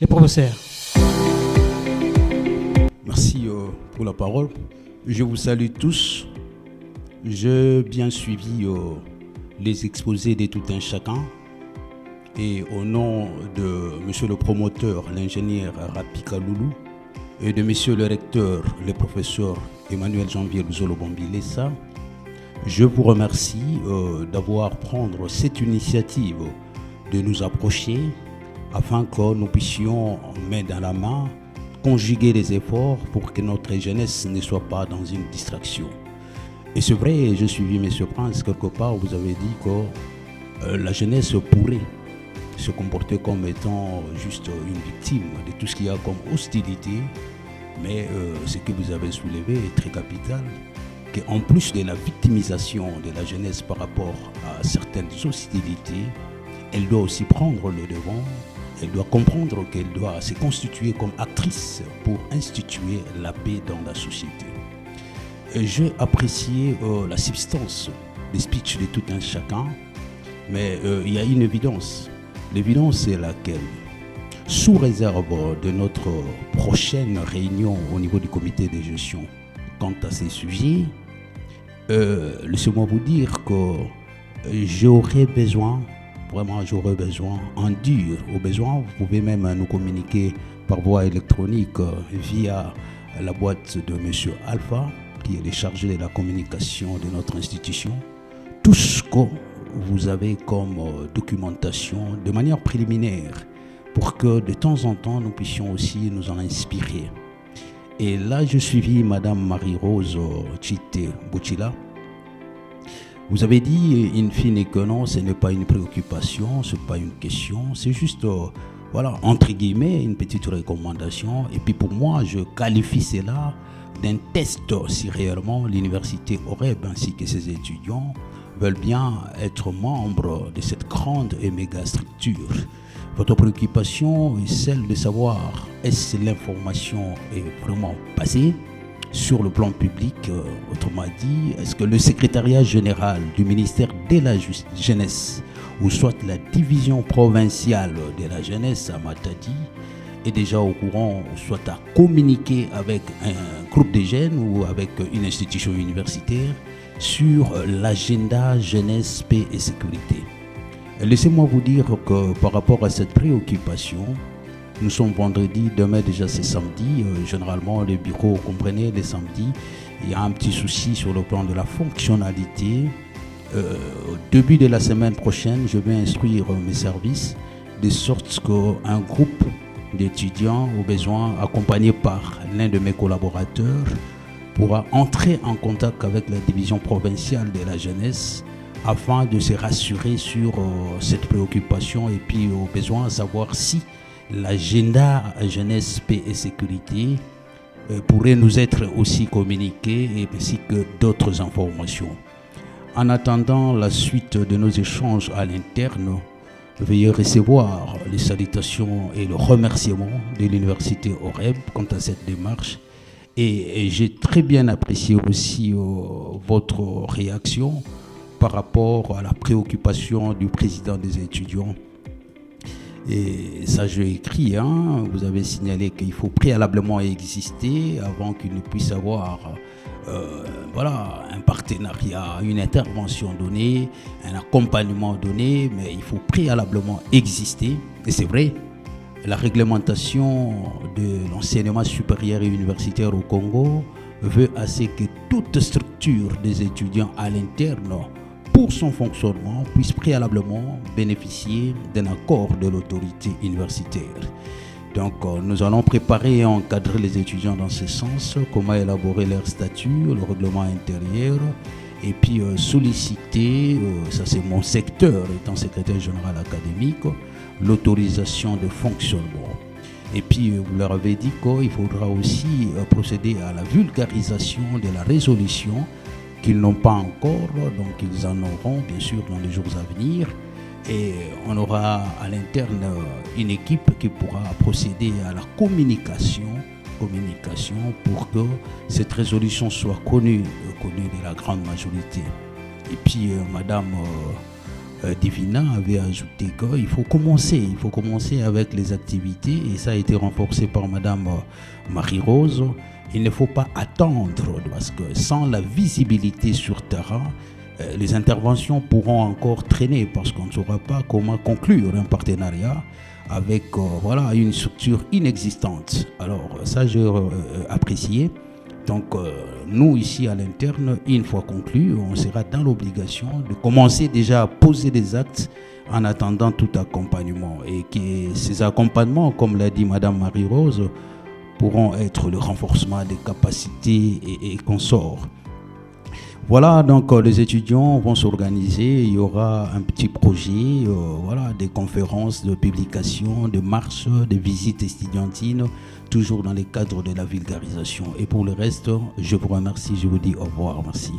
Les professeurs. Merci pour la parole. Je vous salue tous. J'ai bien suivi les exposés de tout un chacun. Et au nom de monsieur le promoteur, l'ingénieur Rapika Loulou, et de monsieur le recteur, le professeur Emmanuel Janvier Zolo-Bombilessa, je vous remercie d'avoir pris cette initiative de nous approcher afin que nous puissions, main dans la main, conjuguer les efforts pour que notre jeunesse ne soit pas dans une distraction. Et c'est vrai, j'ai suivi M. Prince, quelque part, vous avez dit que la jeunesse pourrait se comporter comme étant juste une victime de tout ce qu'il y a comme hostilité, mais ce que vous avez soulevé est très capital, qu'en plus de la victimisation de la jeunesse par rapport à certaines hostilités, elle doit aussi prendre le devant, elle doit comprendre qu'elle doit se constituer comme actrice pour instituer la paix dans la société. J'ai apprécié la substance des speeches de tout un chacun, mais il y a une évidence. L'évidence est laquelle, sous réserve de notre prochaine réunion au niveau du comité de gestion quant à ces sujets, laissez-moi vous dire que j'aurais besoin, en dur, au besoin, vous pouvez même nous communiquer par voie électronique via la boîte de M. Alpha, qui est le chargé de la communication de notre institution, tout ce que vous avez comme documentation de manière préliminaire pour que de temps en temps nous puissions aussi nous en inspirer. Et là, je suivis Madame Marie-Rose Chite Bouchila. Vous avez dit, in fine, que non, ce n'est pas une préoccupation, ce n'est pas une question, c'est juste, voilà, entre guillemets, une petite recommandation. Et puis pour moi, je qualifie cela d'un test si réellement l'université OREB ainsi que ses étudiants veulent bien être membres de cette grande et méga structure. Votre préoccupation est celle de savoir est-ce que l'information est vraiment passée sur le plan public, autrement dit, est-ce que le secrétariat général du ministère de la Jeunesse ou soit la division provinciale de la jeunesse à Matadi est déjà au courant, soit à communiquer avec un groupe de jeunes ou avec une institution universitaire sur l'agenda jeunesse, paix et sécurité. Laissez-moi vous dire que par rapport à cette préoccupation, nous sommes vendredi, demain déjà c'est samedi. Généralement, les bureaux, vous comprenez, les samedis, il y a un petit souci sur le plan de la fonctionnalité. Au début de la semaine prochaine, je vais instruire mes services de sorte qu'un groupe d'étudiants, au besoin, accompagné par l'un de mes collaborateurs, pourra entrer en contact avec la division provinciale de la jeunesse afin de se rassurer sur cette préoccupation et puis au besoin savoir si l'agenda jeunesse, paix et sécurité pourrait nous être aussi communiqué ainsi que d'autres informations. En attendant la suite de nos échanges à l'interne, veuillez recevoir les salutations et le remerciement de l'université OREB quant à cette démarche. Et j'ai très bien apprécié aussi votre réaction par rapport à la préoccupation du président des étudiants. Et ça, j'ai écrit, vous avez signalé qu'il faut préalablement exister avant qu'il ne puisse avoir un partenariat, une intervention donnée, un accompagnement donné, mais il faut préalablement exister. Et c'est vrai, la réglementation de l'enseignement supérieur et universitaire au Congo veut assez que toute structure des étudiants à l'interne, pour son fonctionnement, puisse préalablement bénéficier d'un accord de l'autorité universitaire. Donc, nous allons préparer et encadrer les étudiants dans ce sens, comment élaborer leur statut, le règlement intérieur, et puis solliciter, ça c'est mon secteur étant secrétaire général académique, l'autorisation de fonctionnement. Et puis, vous leur avez dit qu'il faudra aussi procéder à la vulgarisation de la résolution qu'ils n'ont pas encore, donc ils en auront bien sûr dans les jours à venir. Et on aura à l'interne une équipe qui pourra procéder à la communication pour que cette résolution soit connue de la grande majorité. Et puis Madame Divina avait ajouté qu'il faut commencer avec les activités, et ça a été renforcé par Madame Marie-Rose. Il ne faut pas attendre, parce que sans la visibilité sur terrain, les interventions pourront encore traîner, parce qu'on ne saura pas comment conclure un partenariat avec une structure inexistante. Alors ça, j'ai apprécié. Donc nous ici à l'interne, une fois conclu, on sera dans l'obligation de commencer déjà à poser des actes en attendant tout accompagnement, et que ces accompagnements, comme l'a dit Madame Marie-Rose, pourront être le renforcement des capacités et consorts. Voilà, donc les étudiants vont s'organiser, il y aura un petit projet, des conférences, de publications, de marches, de visites estudiantines, toujours dans les cadres de la vulgarisation. Et pour le reste, je vous remercie, je vous dis au revoir, merci.